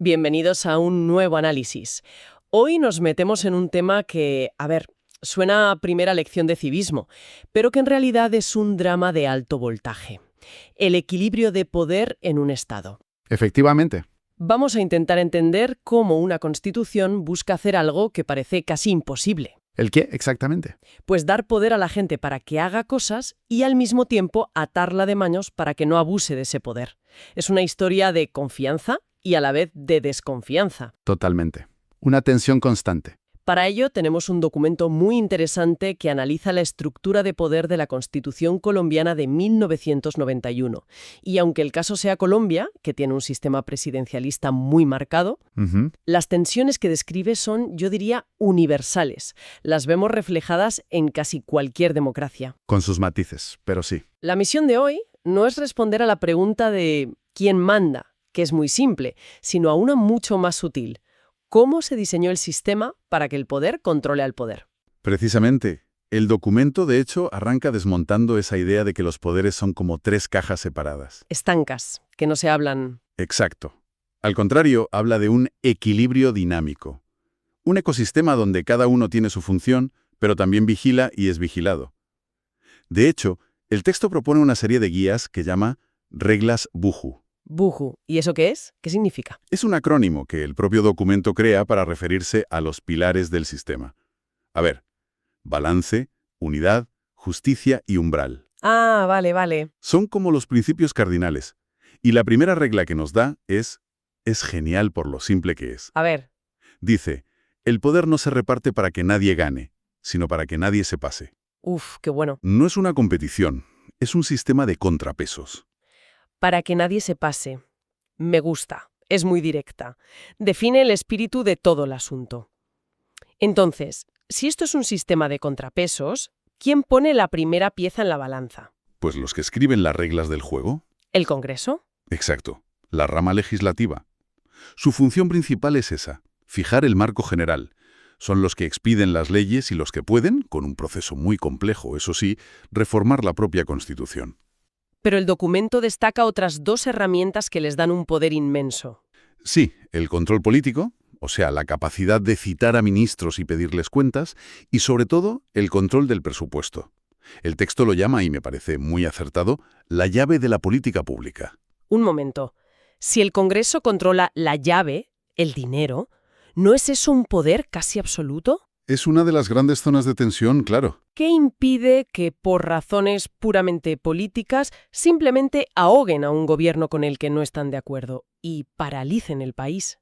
Bienvenidos a un nuevo análisis. Hoy nos metemos en un tema que, suena a primera lección de civismo, pero que en realidad es un drama de alto voltaje. El equilibrio de poder en un Estado. Efectivamente. Vamos a intentar entender cómo una constitución busca hacer algo que parece casi imposible. ¿El qué exactamente? Pues dar poder a la gente para que haga cosas y al mismo tiempo atarla de manos para que no abuse de ese poder. Es una historia de confianza y a la vez de desconfianza. Totalmente. Una tensión constante. Para ello tenemos un documento muy interesante que analiza la estructura de poder de la Constitución colombiana de 1991. Y aunque el caso sea Colombia, que tiene un sistema presidencialista muy marcado, las tensiones que describe son, yo diría, universales. Las vemos reflejadas en casi cualquier democracia. Con sus matices, pero sí. La misión de hoy no es responder a la pregunta de ¿quién manda?, que es muy simple, sino a una mucho más sutil. ¿Cómo se diseñó el sistema para que el poder controle al poder? Precisamente. El documento, de hecho, arranca desmontando esa idea de que los poderes son como tres cajas separadas. Estancas, que no se hablan. Exacto. Al contrario, habla de un equilibrio dinámico. Un ecosistema donde cada uno tiene su función, pero también vigila y es vigilado. De hecho, el texto propone una serie de guías que llama reglas Buju. Buju. ¿Y eso qué es? ¿Qué significa? Es un acrónimo que el propio documento crea para referirse a los pilares del sistema. A ver, balance, unidad, justicia y umbral. Ah, vale. Son como los principios cardinales. Y la primera regla que nos da es genial por lo simple que es. A ver. Dice, el poder no se reparte para que nadie gane, sino para que nadie se pase. Uf, qué bueno. No es una competición, es un sistema de contrapesos. Para que nadie se pase. Me gusta. Es muy directa. Define el espíritu de todo el asunto. Entonces, si esto es un sistema de contrapesos, ¿quién pone la primera pieza en la balanza? Pues los que escriben las reglas del juego. ¿El Congreso? Exacto, la rama legislativa. Su función principal es esa, fijar el marco general. Son los que expiden las leyes y los que pueden, con un proceso muy complejo, eso sí, reformar la propia Constitución. Pero el documento destaca otras dos herramientas que les dan un poder inmenso. Sí, el control político, o sea, la capacidad de citar a ministros y pedirles cuentas, y sobre todo, el control del presupuesto. El texto lo llama, y me parece muy acertado, la llave de la política pública. Un momento. Si el Congreso controla la llave, el dinero, ¿no es eso un poder casi absoluto? Es una de las grandes zonas de tensión, claro. ¿Qué impide que, por razones puramente políticas, simplemente ahoguen a un gobierno con el que no están de acuerdo y paralicen el país?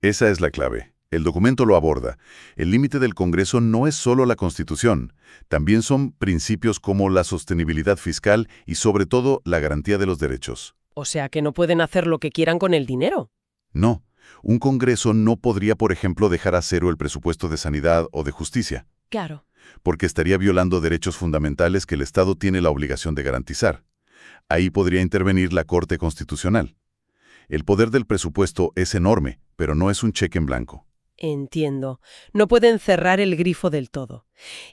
Esa es la clave. El documento lo aborda. El límite del Congreso no es solo la Constitución. También son principios como la sostenibilidad fiscal y, sobre todo, la garantía de los derechos. O sea que no pueden hacer lo que quieran con el dinero. No. Un Congreso no podría, por ejemplo, dejar a cero el presupuesto de sanidad o de justicia. Claro. Porque estaría violando derechos fundamentales que el Estado tiene la obligación de garantizar. Ahí podría intervenir la Corte Constitucional. El poder del presupuesto es enorme, pero no es un cheque en blanco. Entiendo. No pueden cerrar el grifo del todo.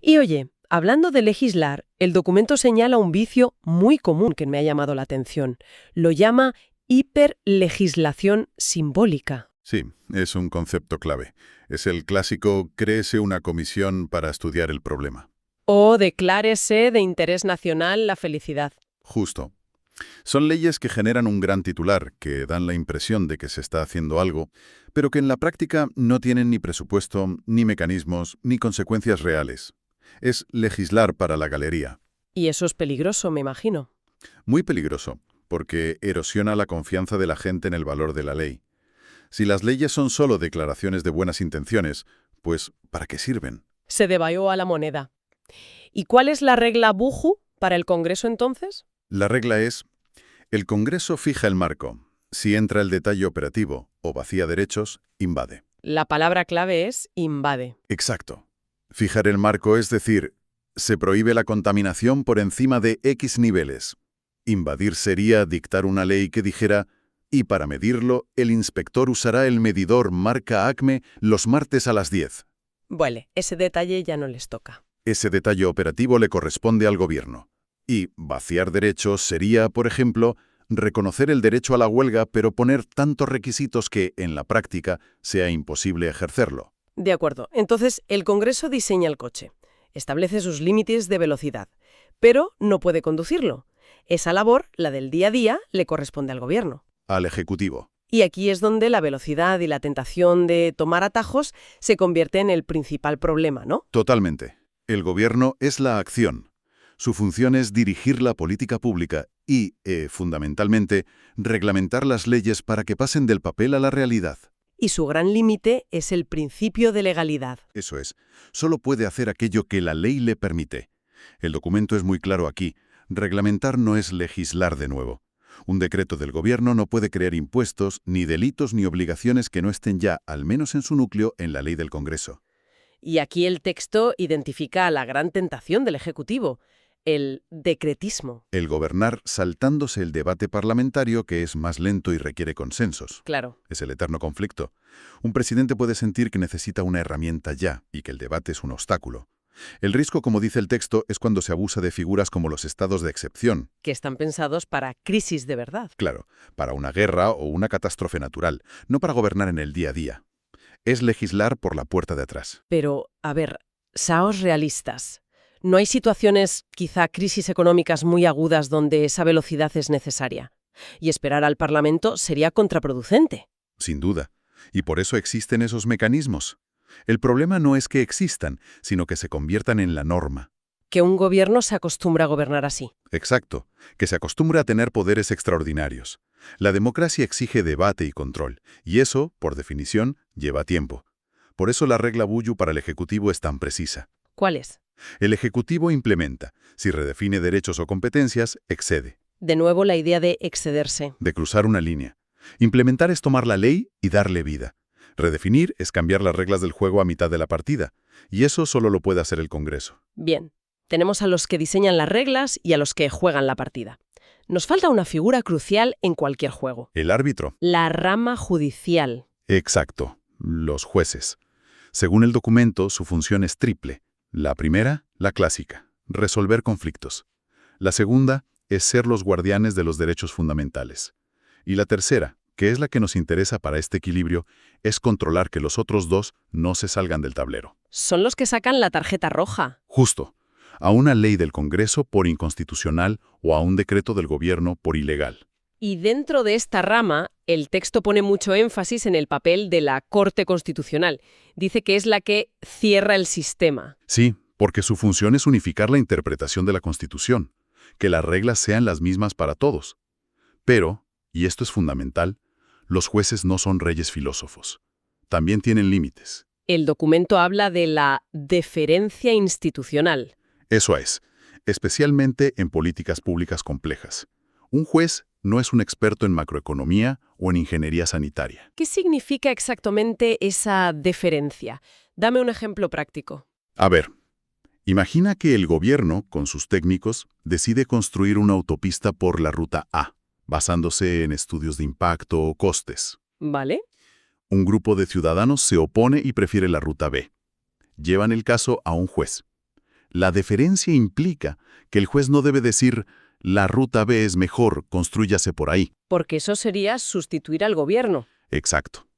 Y oye, hablando de legislar, el documento señala un vicio muy común que me ha llamado la atención. Lo llama hiperlegislación simbólica. Sí, es un concepto clave. Es el clásico créese una comisión para estudiar el problema. O declárese de interés nacional la felicidad. Justo. Son leyes que generan un gran titular, que dan la impresión de que se está haciendo algo, pero que en la práctica no tienen ni presupuesto, ni mecanismos, ni consecuencias reales. Es legislar para la galería. Y eso es peligroso, me imagino. Muy peligroso, porque erosiona la confianza de la gente en el valor de la ley. Si las leyes son solo declaraciones de buenas intenciones, pues ¿para qué sirven? Se devaluó a la moneda. ¿Y cuál es la regla Buju para el Congreso entonces? La regla es, el Congreso fija el marco. Si entra el detalle operativo o vacía derechos, invade. La palabra clave es invade. Exacto. Fijar el marco es decir, se prohíbe la contaminación por encima de X niveles. Invadir sería dictar una ley que dijera, y para medirlo, el inspector usará el medidor marca ACME los martes a las 10. Vale, ese detalle ya no les toca. Ese detalle operativo le corresponde al gobierno. Y vaciar derechos sería, por ejemplo, reconocer el derecho a la huelga, pero poner tantos requisitos que, en la práctica, sea imposible ejercerlo. De acuerdo. Entonces, el Congreso diseña el coche, establece sus límites de velocidad, pero no puede conducirlo. Esa labor, la del día a día, le corresponde al Gobierno. Al Ejecutivo. Y aquí es donde la velocidad y la tentación de tomar atajos se convierte en el principal problema, ¿no? Totalmente. El Gobierno es la acción. Su función es dirigir la política pública y, fundamentalmente, reglamentar las leyes para que pasen del papel a la realidad. Y su gran límite es el principio de legalidad. Eso es. Solo puede hacer aquello que la ley le permite. El documento es muy claro aquí. Reglamentar no es legislar de nuevo. Un decreto del Gobierno no puede crear impuestos, ni delitos ni obligaciones que no estén ya, al menos en su núcleo, en la ley del Congreso. Y aquí el texto identifica la gran tentación del Ejecutivo, el decretismo. El gobernar saltándose el debate parlamentario, que es más lento y requiere consensos. Claro. Es el eterno conflicto. Un presidente puede sentir que necesita una herramienta ya y que el debate es un obstáculo. El riesgo, como dice el texto, es cuando se abusa de figuras como los estados de excepción. Que están pensados para crisis de verdad. Claro, para una guerra o una catástrofe natural, no para gobernar en el día a día. Es legislar por la puerta de atrás. Pero, a ver, seamos realistas. ¿No hay situaciones, quizá crisis económicas muy agudas, donde esa velocidad es necesaria? Y esperar al Parlamento sería contraproducente. Sin duda. Y por eso existen esos mecanismos. El problema no es que existan, sino que se conviertan en la norma. Que un gobierno se acostumbra a gobernar así. Exacto, que se acostumbre a tener poderes extraordinarios. La democracia exige debate y control, y eso, por definición, lleva tiempo. Por eso la regla Bullo para el Ejecutivo es tan precisa. ¿Cuál es? El Ejecutivo implementa. Si redefine derechos o competencias, excede. De nuevo la idea de excederse. De cruzar una línea. Implementar es tomar la ley y darle vida. Redefinir es cambiar las reglas del juego a mitad de la partida. Y eso solo lo puede hacer el Congreso. Bien, tenemos a los que diseñan las reglas y a los que juegan la partida. Nos falta una figura crucial en cualquier juego. El árbitro. La rama judicial. Exacto. Los jueces. Según el documento, su función es triple. La primera, la clásica, resolver conflictos. La segunda es ser los guardianes de los derechos fundamentales. Y la tercera, que es la que nos interesa para este equilibrio, es controlar que los otros dos no se salgan del tablero. Son los que sacan la tarjeta roja. Justo. A una ley del Congreso por inconstitucional o a un decreto del Gobierno por ilegal. Y dentro de esta rama, el texto pone mucho énfasis en el papel de la Corte Constitucional. Dice que es la que cierra el sistema. Sí, porque su función es unificar la interpretación de la Constitución, que las reglas sean las mismas para todos. Pero, y esto es fundamental, los jueces no son reyes filósofos. También tienen límites. El documento habla de la deferencia institucional. Eso es, especialmente en políticas públicas complejas. Un juez no es un experto en macroeconomía o en ingeniería sanitaria. ¿Qué significa exactamente esa deferencia? Dame un ejemplo práctico. A ver, imagina que el gobierno, con sus técnicos, decide construir una autopista por la ruta A, basándose en estudios de impacto o costes. ¿Vale? Un grupo de ciudadanos se opone y prefiere la ruta B. Llevan el caso a un juez. La deferencia implica que el juez no debe decir «la ruta B es mejor, constrúyase por ahí». Porque eso sería sustituir al gobierno. Exacto.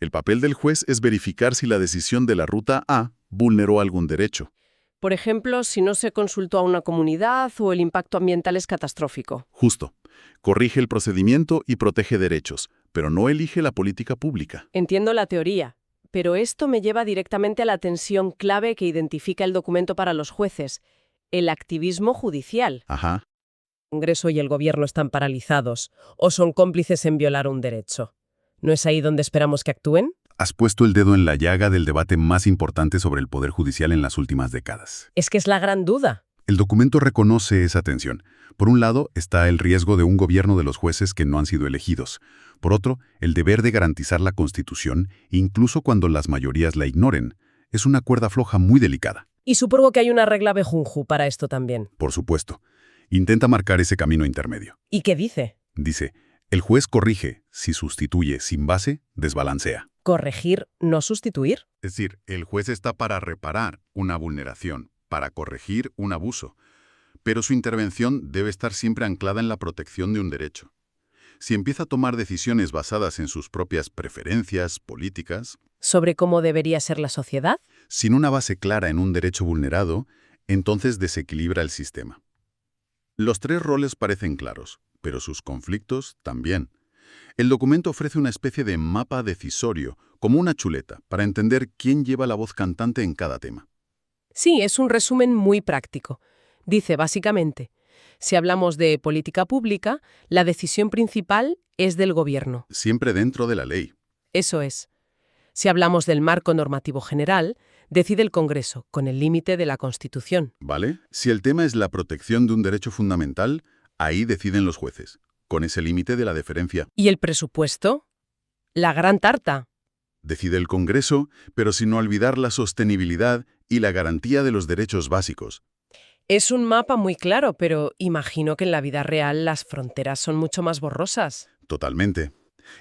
El papel del juez es verificar si la decisión de la ruta A vulneró algún derecho. Por ejemplo, si no se consultó a una comunidad o el impacto ambiental es catastrófico. Justo. Corrige el procedimiento y protege derechos, pero no elige la política pública. Entiendo la teoría, pero esto me lleva directamente a la tensión clave que identifica el documento para los jueces, el activismo judicial. Ajá. El Congreso y el Gobierno están paralizados o son cómplices en violar un derecho. ¿No es ahí donde esperamos que actúen? Has puesto el dedo en la llaga del debate más importante sobre el Poder Judicial en las últimas décadas. Es que es la gran duda. El documento reconoce esa tensión. Por un lado, está el riesgo de un gobierno de los jueces que no han sido elegidos. Por otro, el deber de garantizar la Constitución, incluso cuando las mayorías la ignoren. Es una cuerda floja muy delicada. Y supongo que hay una regla Bejunju para esto también. Por supuesto. Intenta marcar ese camino intermedio. ¿Y qué dice? Dice, el juez corrige, si sustituye sin base, desbalancea. ¿Corregir, no sustituir? Es decir, el juez está para reparar una vulneración, para corregir un abuso. Pero su intervención debe estar siempre anclada en la protección de un derecho. Si empieza a tomar decisiones basadas en sus propias preferencias políticas, ¿Sobre cómo debería ser la sociedad? sin una base clara en un derecho vulnerado, entonces desequilibra el sistema. Los tres roles parecen claros, pero sus conflictos también. El documento ofrece una especie de mapa decisorio, como una chuleta, para entender quién lleva la voz cantante en cada tema. Sí, es un resumen muy práctico. Dice básicamente, si hablamos de política pública, la decisión principal es del gobierno. Siempre dentro de la ley. Eso es. Si hablamos del marco normativo general, decide el Congreso, con el límite de la Constitución. ¿Vale? Si el tema es la protección de un derecho fundamental, ahí deciden los jueces, con ese límite de la deferencia. ¿Y el presupuesto? La gran tarta. Decide el Congreso, pero sin olvidar la sostenibilidad y la garantía de los derechos básicos. Es un mapa muy claro, pero imagino que en la vida real las fronteras son mucho más borrosas. Totalmente.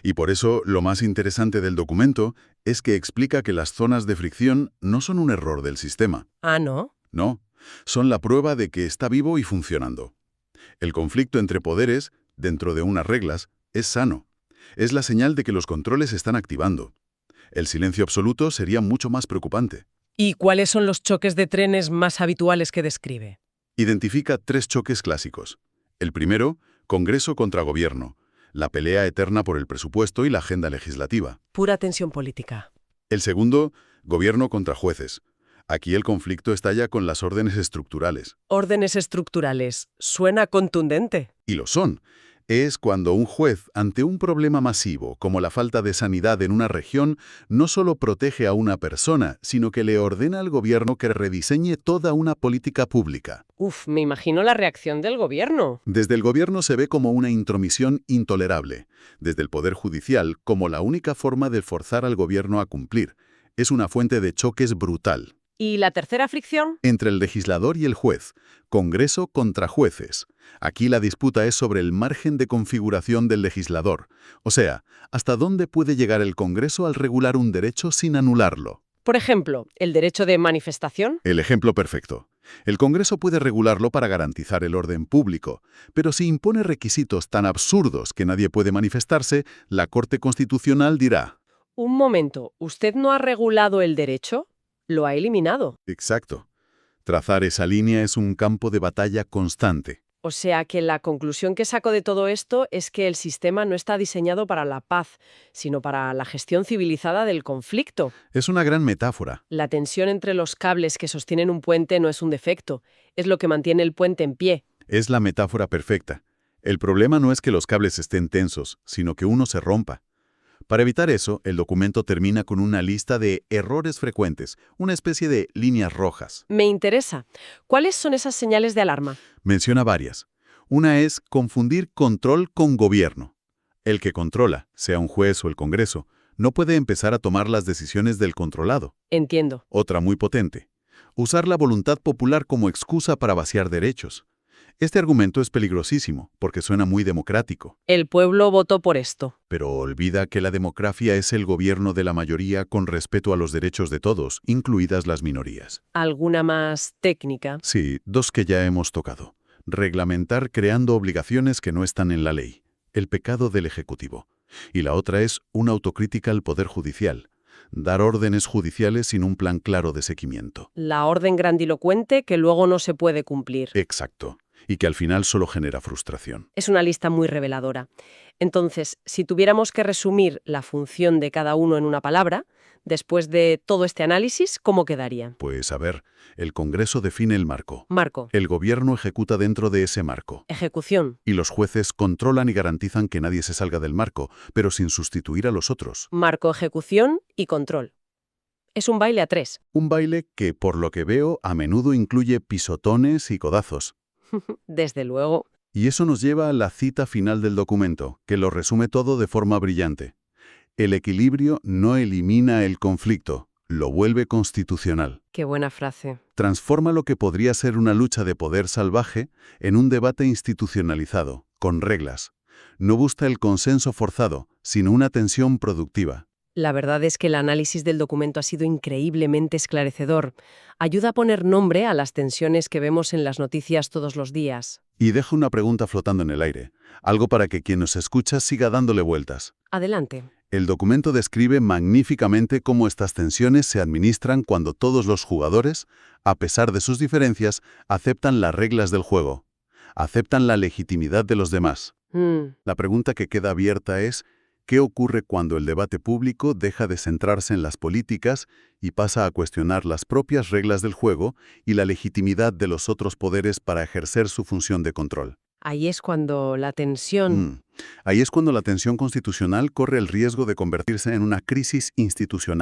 Y por eso lo más interesante del documento es que explica que las zonas de fricción no son un error del sistema. Ah, ¿no? No, son la prueba de que está vivo y funcionando. El conflicto entre poderes, dentro de unas reglas, es sano. Es la señal de que los controles se están activando. El silencio absoluto sería mucho más preocupante. ¿Y cuáles son los choques de trenes más habituales que describe? Identifica tres choques clásicos. El primero, Congreso contra Gobierno, la pelea eterna por el presupuesto y la agenda legislativa. Pura tensión política. El segundo, Gobierno contra jueces. Aquí el conflicto estalla con las órdenes estructurales. Órdenes estructurales. Suena contundente. Y lo son. Es cuando un juez, ante un problema masivo, como la falta de sanidad en una región, no solo protege a una persona, sino que le ordena al gobierno que rediseñe toda una política pública. Uf, me imagino la reacción del gobierno. Desde el gobierno se ve como una intromisión intolerable. Desde el Poder Judicial, como la única forma de forzar al gobierno a cumplir. Es una fuente de choques brutal. ¿Y la tercera fricción? Entre el legislador y el juez, Congreso contra jueces. Aquí la disputa es sobre el margen de configuración del legislador, o sea, hasta dónde puede llegar el Congreso al regular un derecho sin anularlo. Por ejemplo, el derecho de manifestación. El ejemplo perfecto. El Congreso puede regularlo para garantizar el orden público, pero si impone requisitos tan absurdos que nadie puede manifestarse, la Corte Constitucional dirá: Un momento, ¿usted no ha regulado el derecho? Lo ha eliminado. exacto. Trazar esa línea es un campo de batalla constante. O sea que la conclusión que saco de todo esto es que el sistema no está diseñado para la paz, sino para la gestión civilizada del conflicto. Es una gran metáfora. La tensión entre los cables que sostienen un puente no es un defecto, es lo que mantiene el puente en pie. Es la metáfora perfecta. El problema no es que los cables estén tensos, sino que uno se rompa. Para evitar eso, el documento termina con una lista de errores frecuentes, una especie de líneas rojas. Me interesa. ¿Cuáles son esas señales de alarma? Menciona varias. Una es confundir control con gobierno. El que controla, sea un juez o el Congreso, no puede empezar a tomar las decisiones del controlado. Entiendo. Otra muy potente. Usar la voluntad popular como excusa para vaciar derechos. Este argumento es peligrosísimo, porque suena muy democrático. El pueblo votó por esto. Pero olvida que la democracia es el gobierno de la mayoría con respeto a los derechos de todos, incluidas las minorías. ¿Alguna más técnica? Sí, dos que ya hemos tocado. Reglamentar creando obligaciones que no están en la ley. El pecado del Ejecutivo. Y la otra es una autocrítica al Poder Judicial. Dar órdenes judiciales sin un plan claro de seguimiento. La orden grandilocuente que luego no se puede cumplir. Exacto. Y que al final solo genera frustración. Es una lista muy reveladora. Entonces, si tuviéramos que resumir la función de cada uno en una palabra, después de todo este análisis, ¿cómo quedaría? Pues a ver, el Congreso define el marco. Marco. El gobierno ejecuta dentro de ese marco. Ejecución. Y los jueces controlan y garantizan que nadie se salga del marco, pero sin sustituir a los otros. Marco, ejecución y control. Es un baile a tres. Un baile que, por lo que veo, a menudo incluye pisotones y codazos. Desde luego. Y eso nos lleva a la cita final del documento, que lo resume todo de forma brillante. El equilibrio no elimina el conflicto, lo vuelve constitucional. Qué buena frase. Transforma lo que podría ser una lucha de poder salvaje en un debate institucionalizado, con reglas. No busca el consenso forzado, sino una tensión productiva. La verdad es que el análisis del documento ha sido increíblemente esclarecedor. Ayuda a poner nombre a las tensiones que vemos en las noticias todos los días. Y deja una pregunta flotando en el aire, algo para que quien nos escucha siga dándole vueltas. Adelante. El documento describe magníficamente cómo estas tensiones se administran cuando todos los jugadores, a pesar de sus diferencias, aceptan las reglas del juego, aceptan la legitimidad de los demás. La pregunta que queda abierta es, ¿qué ocurre cuando el debate público deja de centrarse en las políticas y pasa a cuestionar las propias reglas del juego y la legitimidad de los otros poderes para ejercer su función de control? Ahí es cuando la tensión... Ahí es cuando la tensión constitucional corre el riesgo de convertirse en una crisis institucional.